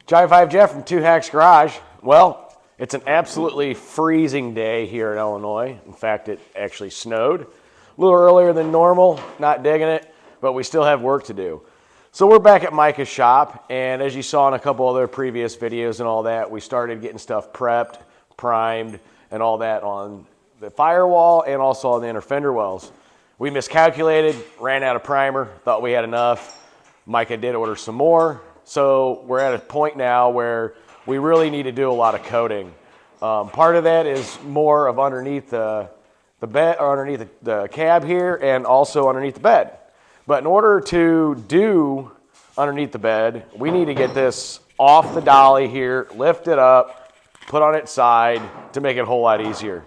Jive 5 Jeff from Two Hacks Garage. Well, it's an absolutely freezing day here in Illinois. In fact, it actually snowed a little earlier than normal. Not digging it, but we still have work to do. So we're back at Micah's shop, and as you saw in a couple other previous videos and all that, we started getting stuff prepped, primed, and all that on the firewall and also on the inner fender wells. We miscalculated, ran out of primer, thought we had enough. Micah did order some more. So we're at a point now where we really need to do a lot of coating. Part of that is more of underneath the bed, or underneath the cab here, and also underneath the bed. But in order to do underneath the bed, we need to get this off the dolly here, lift it up, put on its side to make it a whole lot easier.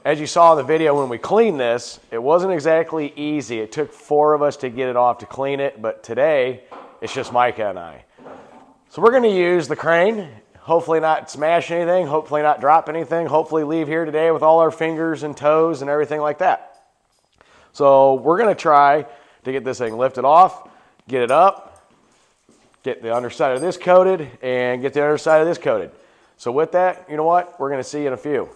As you saw in the video when we cleaned this, it wasn't exactly easy. It took 4 of us to get it off to clean it, but today it's just Micah and I. So we're going to use the crane, hopefully not smash anything, hopefully not drop anything, hopefully leave here today with all our fingers and toes and everything like that. So we're going to try to get this thing lifted off, get it up, get the underside of this coated, and get the underside of this coated. So with that, you know what? We're going to see you in a few.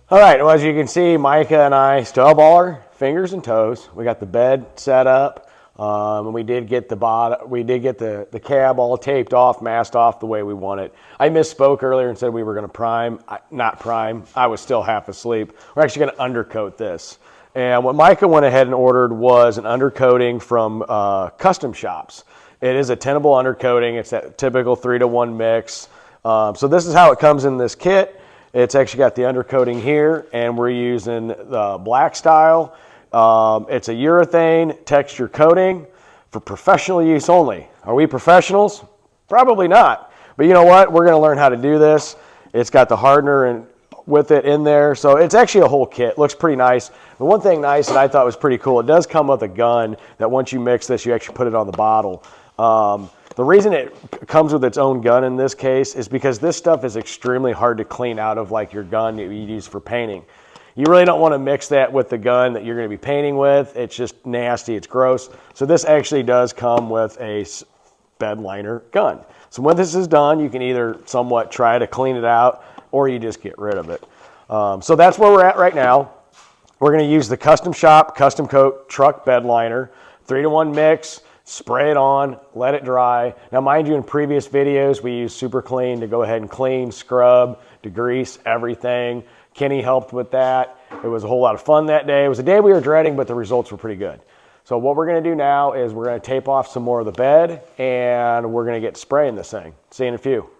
All right, well, as you can see, Micah and I still have all our fingers and toes. We got the bed set up, and we did get the cab all taped off, masked off the way we want it. I misspoke earlier and said we were going to prime. Not prime. I was still half asleep. We're actually going to undercoat this. And what Micah went ahead and ordered was an undercoating from Custom Shops. It is a tenable undercoating. It's that typical 3-to-1 mix. So this is how it comes in this kit. It's actually got the undercoating here, and we're using the black style. It's a urethane texture coating for professional use only. Are we professionals? Probably not. But you know what? We're going to learn how to do this. It's got the hardener and with it in there. So it's actually a whole kit. Looks pretty nice. The one thing nice that I thought was pretty cool, it does come with a gun that once you mix this, you actually put it on the bottle. The reason it comes with its own gun in this case is because this stuff is extremely hard to clean out of, like your gun that you use for painting. You really don't want to mix that with the gun that you're going to be painting with. It's just nasty. It's gross. So this actually does come with a bedliner gun. So when this is done, you can either somewhat try to clean it out or you just get rid of it. So that's where we're at right now. We're going to use the Custom Shop Custom Coat Truck Bedliner, 3-to-1 mix. spray it on, let it dry. Now, mind you, in previous videos, we used Super Clean to go ahead and clean, scrub, degrease everything. Kenny helped with that. It was a whole lot of fun that day. It was a day we were dreading, but the results were pretty good. So what we're gonna do now is we're gonna tape off some more of the bed and we're gonna get spraying this thing. See you in a few.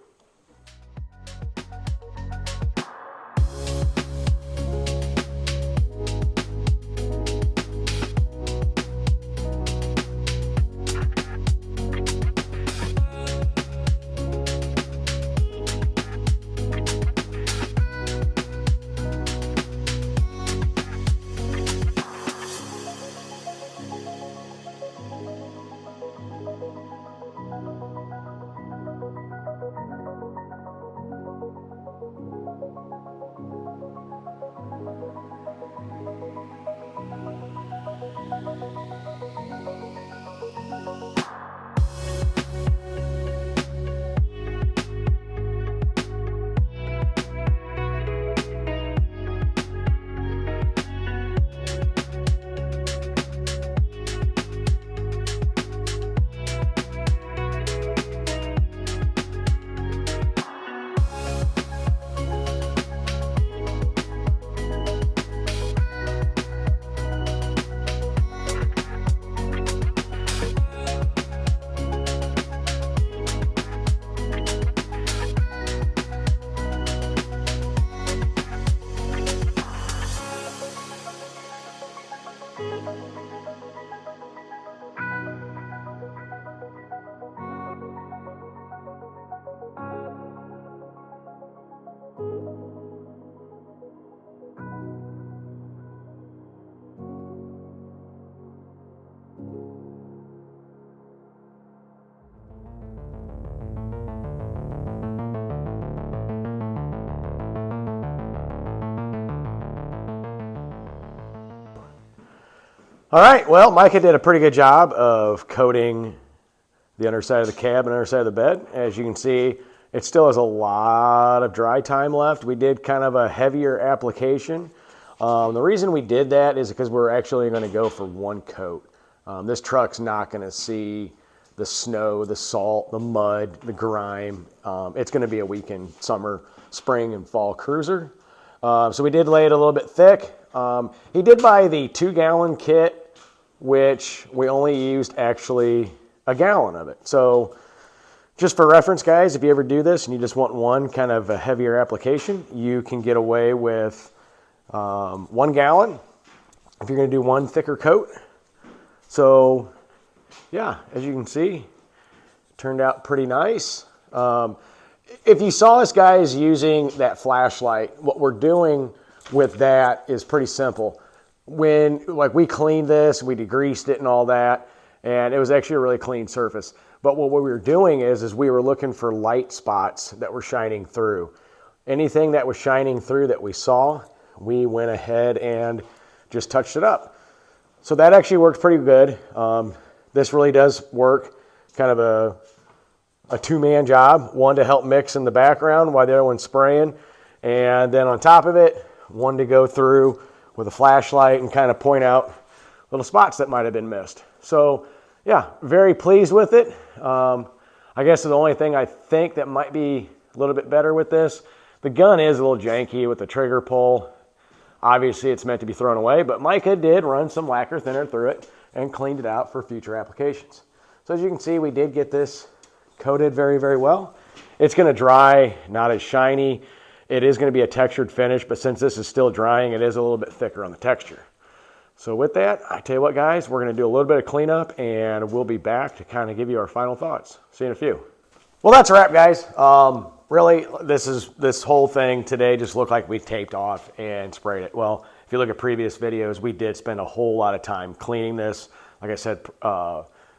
All right, well, Micah did a pretty good job of coating the underside of the cab and underside of the bed. As you can see, it still has a lot of dry time left. We did kind of a heavier application. The reason we did that is because we're actually going to go for one coat. This truck's not going to see the snow, the salt, the mud, the grime. It's going to be a weekend summer, spring, and fall cruiser. So we did lay it a little bit thick. He did buy the 2-gallon kit, which we only used actually a gallon of it. So just for reference, guys, if you ever do this and you just want one kind of a heavier application, you can get away with 1 gallon if you're going to do one thicker coat. So yeah, as you can see, it turned out pretty nice. If you saw us guys using that flashlight, what we're doing with that is pretty simple. When we cleaned this, we degreased it and all that, and it was actually a really clean surface. But what we were doing is we were looking for light spots that were shining through. Anything that was shining through that we saw, we went ahead and just touched it up. So that actually worked pretty good. This really does work kind of a two-man job, one to help mix in the background while the other one's spraying, and then on top of it, one to go through with a flashlight and kind of point out little spots that might have been missed. So yeah, very pleased with it. I guess the only thing I think that might be a little bit better with this, the gun is a little janky with the trigger pull. Obviously it's meant to be thrown away, but Micah did run some lacquer thinner through it and cleaned it out for future applications. So as you can see, we did get this coated very, very well. It's going to dry, not as shiny. It is going to be a textured finish, but since this is still drying, it is a little bit thicker on the texture. So with that, I tell you what, guys, we're going to do a little bit of cleanup, and we'll be back to kind of give you our final thoughts. See you in a few. Well, that's a wrap, guys. Really, this whole thing today just looked like we taped off and sprayed it. Well, if you look at previous videos, we did spend a whole lot of time cleaning this. Like I said,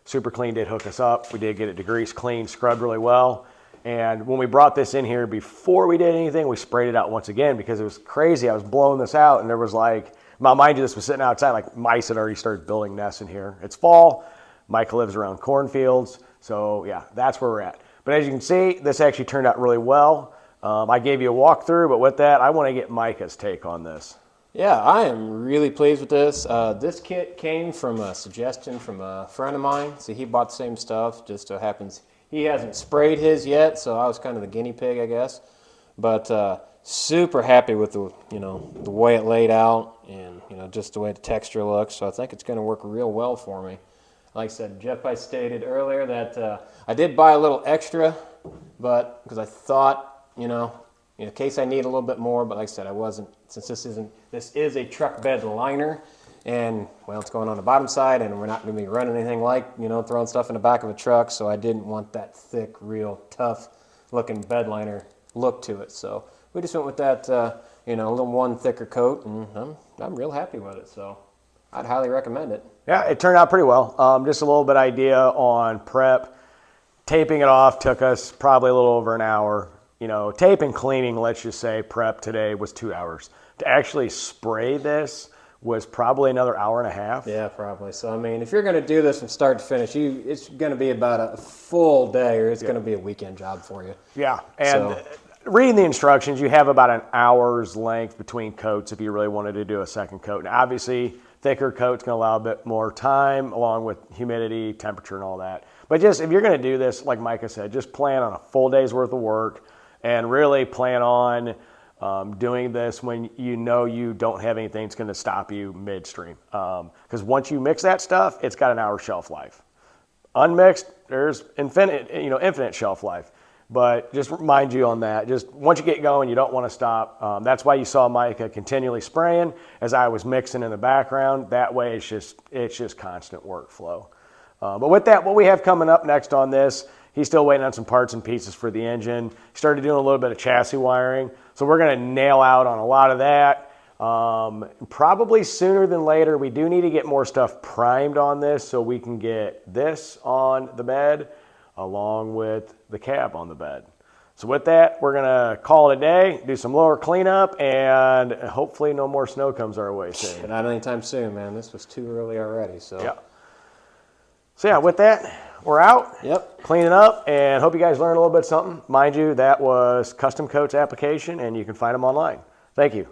Super Clean did hook us up. We did get it degreased, cleaned, scrubbed really well. And when we brought this in here, before we did anything, we sprayed it out once again because it was crazy. I was blowing this out and there was mind you, this was sitting outside, mice had already started building nests in here. It's fall. Micah lives around cornfields. So yeah, that's where we're at. But as you can see, this actually turned out really well. I gave you a walkthrough, but with that, I want to get Micah's take on this. Yeah, I am really pleased with this. This kit came from a suggestion from a friend of mine. See, he bought the same stuff. Just so happens he hasn't sprayed his yet, so I was kind of the guinea pig, I guess. But super happy with the the way it laid out and just the way the texture looks. So I think it's going to work real well for me. Like I said, Jeff, I stated earlier that I did buy a little extra, but because I thought in case I need a little bit more, but like I said, I wasn't, since this is a truck bed liner, and well, it's going on the bottom side, and we're not going to be running anything like throwing stuff in the back of a truck, so I didn't want that thick, real tough looking bed liner look to it. So we just went with that, a little one thicker coat, and I'm real happy with it. So I'd highly recommend it. Yeah, it turned out pretty well. Just a little bit idea on prep. Taping it off took us probably a little over an hour. Tape and cleaning, let's just say prep today was 2 hours. To actually spray this was probably another hour and a half. Yeah, probably. So, I mean, if you're going to do this from start to finish, it's going to be about a full day, or it's going to be a weekend job for you. Yeah, and reading the instructions, you have about an hour's length between coats if you really wanted to do a second coat. Now, obviously, thicker coat's going to allow a bit more time, along with humidity, temperature, and all that. But just if you're going to do this, like Micah said, just plan on a full day's worth of work. And really plan on doing this when you don't have anything that's going to stop you midstream. Because once you mix that stuff, it's got an hour shelf life. Unmixed, there's infinite shelf life. But just remind you on that. Just once you get going, you don't want to stop. That's why you saw Micah continually spraying as I was mixing in the background. That way, it's just constant workflow. But with that, what we have coming up next on this. He's still waiting on some parts and pieces for the engine. He started doing a little bit of chassis wiring. So we're going to nail out on a lot of that. Probably sooner than later. We do need to get more stuff primed on this so we can get this on the bed along with the cab on the bed. So with that, we're going to call it a day, do some lower cleanup, and hopefully no more snow comes our way soon. Not anytime soon, man. This was too early already. So yeah, with that, we're out. Yep. Cleaning up, and hope you guys learned a little bit something. Mind you, that was Custom Coats application, and you can find them online. Thank you.